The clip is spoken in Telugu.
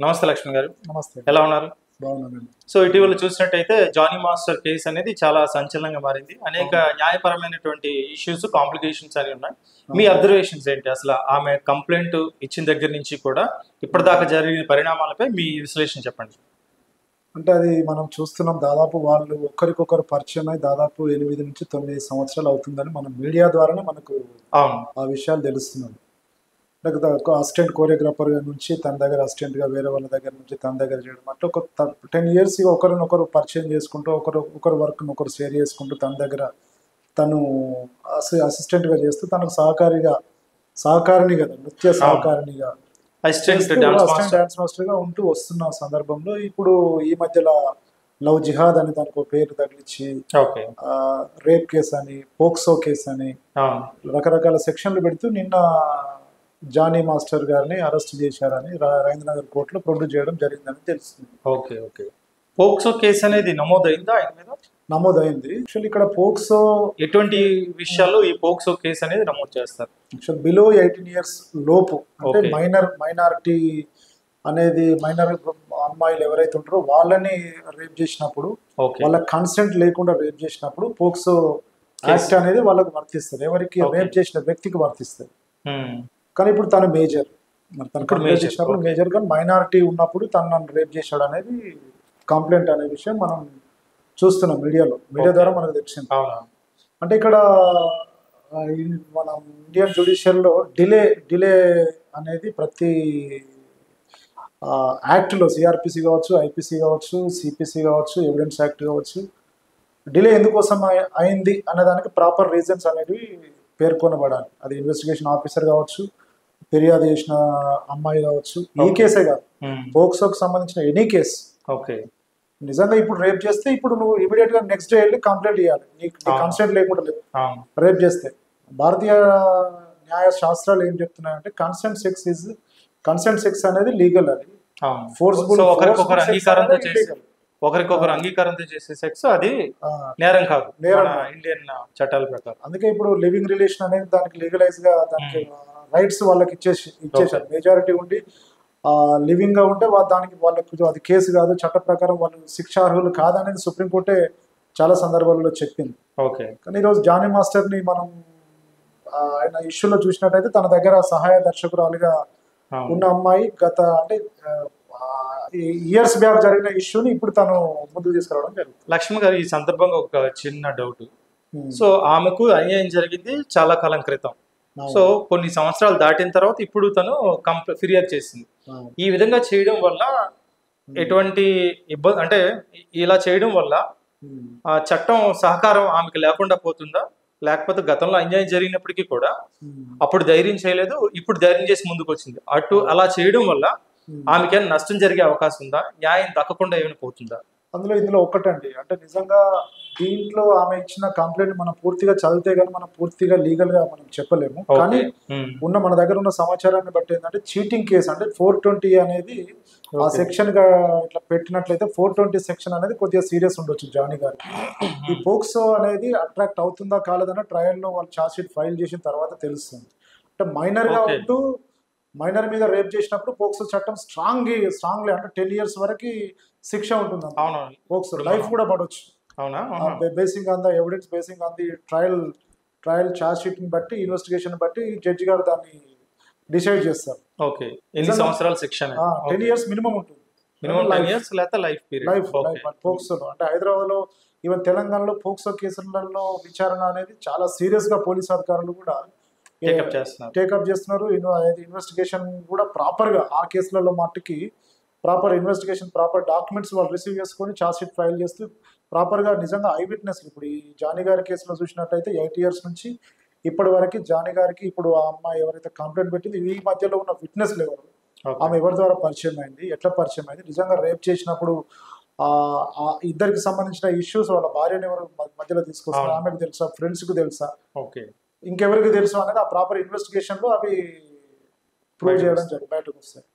నమస్తే లక్ష్మి గారు. నమస్తే. ఎలా ఉన్నారు? బాగున్నానండి. సో ఇటీవల చూసినట్టయితే జానీ మాస్టర్ కేసు అనేది చాలా సంచలనంగా మారింది. అనేక న్యాయపరమైనటువంటి ఇష్యూస్, కాంప్లికేషన్స్ అని ఉన్నాయి. మీ అబ్జర్వేషన్స్ ఏంటి? అసలు ఆమె కంప్లైంట్ ఇచ్చిన దగ్గర నుంచి కూడా ఇప్పటిదాకా జరిగిన పరిణామాలపై మీ విశ్లేషణ చెప్పండి. అంటే అది మనం చూస్తున్నాం, దాదాపు వాళ్ళు ఒకరికొకరు పరిచయం అయి దాదాపు 8 నుంచి 9 సంవత్సరాలు అవుతుందని మనం మీడియా ద్వారానే మనకు అవును. ఆ విషయాలు తెలుస్తున్నాయి. అసిస్టెంట్ కోరియోగ్రాఫర్ నుంచి తన దగ్గర అసిస్టెంట్గా వేరే వాళ్ళ దగ్గర నుంచి తన దగ్గర చేయడం అట్లా ఒక 10 years ఒకరినొకరు పరిచయం చేసుకుంటూ ఒకరు వర్క్ను ఒకరు షేర్ చేసుకుంటూ తన దగ్గర తను అసిస్టెంట్గా చేస్తూ తనకు సహకారిణి కదా, నృత్య సహకారిణిగా అసిస్టెంట్ డాన్స్ మాస్టర్గా ఉంటూ వస్తున్న సందర్భంలో ఇప్పుడు ఈ మధ్యలో లవ్ జిహాద్ అని దానికి ఒక పేరు తగిలించి రేప్ కేసు అని, పోక్సో కేసు అని రకరకాల సెక్షన్లు పెడుతూ నిన్న జానీ మాస్టర్ గారిని అరెస్ట్ చేశారని రాజేంద్రనగర్ కోర్టులో ప్రొడ్యూస్ చేయడం జరిగిందని తెలుస్తుంది. Okay okay. పోక్సో కేసు అనేది నమోదైందా ఆయన మీద? నమోదైంది. యాక్చువల్లీ ఇక్కడ పోక్సో ఎటువంటి విషయాల్లో ఈ పోక్సో కేసు అనేది నమోదు చేస్తారు? యాక్చువల్ బిలో 18 years లోపు, అంటే మైనారిటీ అనేది మైనర్ అమ్మాయిలు ఎవరైతే ఉంటారో వాళ్ళని రేప్ చేసినప్పుడు, వాళ్ళ కన్సెంట్ లేకుండా రేప్ చేసినప్పుడు పోక్సో యాక్ట్ అనేది వాళ్ళకు వర్తిస్తుంది. ఎవరికి రేప్ చేసిన వ్యక్తికి వర్తిస్తుంది. కానీ ఇప్పుడు తను మేజర్, మరి తను రేప్ చేసినప్పుడు మేజర్, కానీ మైనారిటీ ఉన్నప్పుడు తను నన్ను రేప్ చేశాడు అనేది కంప్లైంట్ అనే విషయం మనం చూస్తున్నాం మీడియా ద్వారా మనకు తెలిసింది. అంటే ఇక్కడ మన ఇండియన్ జ్యుడిషియల్లో డిలే అనేది ప్రతి యాక్ట్లో సిఆర్పిసి కావచ్చు, ఐపీసీ కావచ్చు, సిపిసి కావచ్చు, ఎవిడెన్స్ యాక్ట్ కావచ్చు, డిలే ఎందుకోసం అయింది అనేదానికి ప్రాపర్ రీజన్స్ అనేవి పేర్కొనబడాలి. అది ఇన్వెస్టిగేషన్ ఆఫీసర్ కావచ్చు, ఫిర్యాదు చేసిన అమ్మాయి కావచ్చు, ఈ కేసే కాదు, పోక్సోకి సంబంధించిన ఎనీ కేసు. ఓకే. నిజంగా ఇప్పుడు రేప్ చేస్తే ఇప్పుడు నువ్వు ఇమీడియట్ గా నెక్స్ట్ డే వెళ్ళి కంప్లైంట్ ఇవ్వాలి, నీకు కన్సెంట్ లేకుండా లేదు. రేప్ చేస్తే భారతీయ న్యాయ శాస్త్రాలు ఏం చెప్తున్నాయంటే కన్సెంట్ సెక్స్ అనేది లీగల్, అది ఫోర్స్ఫుల్, ఒకరికొకరు అంగీకారంతో చేసే సెక్స్ అది నేరం కాదు ఇండియన్ చట్టాల ప్రకారం. అందుకే ఇప్పుడు లివింగ్ రిలేషన్ అనేది దానికి లీగలైజ్ గా దానికి రైట్స్ వాళ్ళకి ఇచ్చేసారు. మెజారిటీ ఉండి లివింగ్ గా ఉంటే వాళ్ళకి అది కేసు కాదు, చట్ట ప్రకారం వాళ్ళు శిక్షార్హులు కాదనేది సుప్రీంకోర్టే చాలా సందర్భాలలో చెప్పింది. ఓకే. కానీ ఈరోజు జానీ మాస్టర్ ని మనం ఆయన ఇష్యూలో చూసినట్టయితే తన దగ్గర సహాయ దర్శకురాలుగా ఉన్న అమ్మాయి అంటే ఇయర్స్ బ్యాక్ జరిగిన ఇష్యూని ఇప్పుడు తను ముందుకు తీసుకురావడం జరిగింది. లక్ష్మి గారు, ఈ సందర్భంగా ఒక చిన్న డౌట్. సో ఆమెకు అన్యాయం జరిగింది చాలా కాలం క్రితం. సో కొన్ని సంవత్సరాలు దాటిన తర్వాత ఇప్పుడు తను ఫిర్యాదు చేసింది. ఈ విధంగా చేయడం వల్ల ఎటువంటి ఇబ్బంది, అంటే ఇలా చేయడం వల్ల ఆ చట్టం సహకారం ఆమెకు లేకుండా పోతుందా? లేకపోతే గతంలో అన్యాయం జరిగినప్పటికీ కూడా అప్పుడు ధైర్యం చేయలేదు, ఇప్పుడు ధైర్యం చేసి ముందుకు వచ్చింది, అలా చేయడం వల్ల ఆమెకేమైనా నష్టం జరిగే అవకాశం ఉందా? న్యాయం దక్కకుండా ఏమైనా పోతుందా? ఇందులో ఒక్కటండి, అంటే నిజంగా దీంట్లో ఆమె ఇచ్చిన కంప్లైంట్ మనం పూర్తిగా చదివితే కానీ మనం పూర్తిగా లీగల్ గా మనం చెప్పలేము. కానీ మన దగ్గర ఉన్న సమాచారాన్ని బట్టి ఏంటంటే చీటింగ్ కేసు, అంటే 420 అనేది ఆ సెక్షన్ గా ఇట్లా పెట్టినట్లయితే 420 సెక్షన్ అనేది కొద్దిగా సీరియస్ ఉండొచ్చు జానీ గారికి. ఈ పోక్సో అనేది అట్రాక్ట్ అవుతుందా కాలేదన్న ట్రయల్లో వాళ్ళు ఛార్జ్ షీట్ ఫైల్ చేసిన తర్వాత తెలుస్తుంది. అంటే మైనర్ గా ఉంటూ మైనర్ మీద రేప్ చేసినప్పుడు పోక్సో చట్టం స్ట్రాంగ్లీ అంటే 10 years వరకు శిక్ష ఉంటుంది. పోక్సో లైఫ్ కూడా పడవచ్చు. Basing on the evidence, basing on the trial charge sheet ని బట్టి, ఇన్వెస్టిగేషన్ బట్టి జడ్జి గారు దాన్ని డిసైడ్ చేస్తారు. ఓకే. ఎన్ని సంవత్సరాల శిక్ష? 10 years మినిమం ఉంటుంది. లైఫ్ పోక్సోలో. అంటే హైదరాబాద్ లో, ఈవెన్ తెలంగాణలో పోక్సో కేసులలో విచారణ అనేది చాలా సీరియస్ గా పోలీస్ అధికారులు కూడా టేకప్ చేస్తున్నారు. ఇన్వెస్టిగేషన్ కూడా ప్రాపర్ గా ఆ కేసులలో మట్టుకి ప్రాపర్ ఇన్వెస్టిగేషన్, ప్రాపర్ డాక్యుమెంట్స్ వాళ్ళు రిసీవ్ చేసుకొని ఛార్జ్ షీట్ ఫైల్ చేస్తూ ప్రాపర్ గా నిజంగా ఐ విట్నెస్లు, ఇప్పుడు ఈ జానీ గారి కేసులో చూసినట్టయితే 8 years నుంచి ఇప్పటి వరకు జానీ గారికి, ఇప్పుడు ఆ అమ్మాయి ఎవరైతే కంప్లైంట్ పెట్టింది, ఈ మధ్యలో ఉన్న విట్నెస్లు ఎవరు, ఆమె ఎవరి ద్వారా పరిచయం అయింది, ఎట్లా పరిచయం అయింది, నిజంగా రేప్ చేసినప్పుడు ఇద్దరికి సంబంధించిన ఇష్యూస్ వాళ్ళ భార్యను ఎవరు మధ్యలో తీసుకొస్తారు, ఆమెకు తెలుసా, ఫ్రెండ్స్ కు తెలుసా, ఇంకెవరికి తెలుసు అనేది ఆ ప్రాపర్ ఇన్వెస్టిగేషన్ లో అవి ప్రూవ్ చేయడం బయటకు వస్తాయి.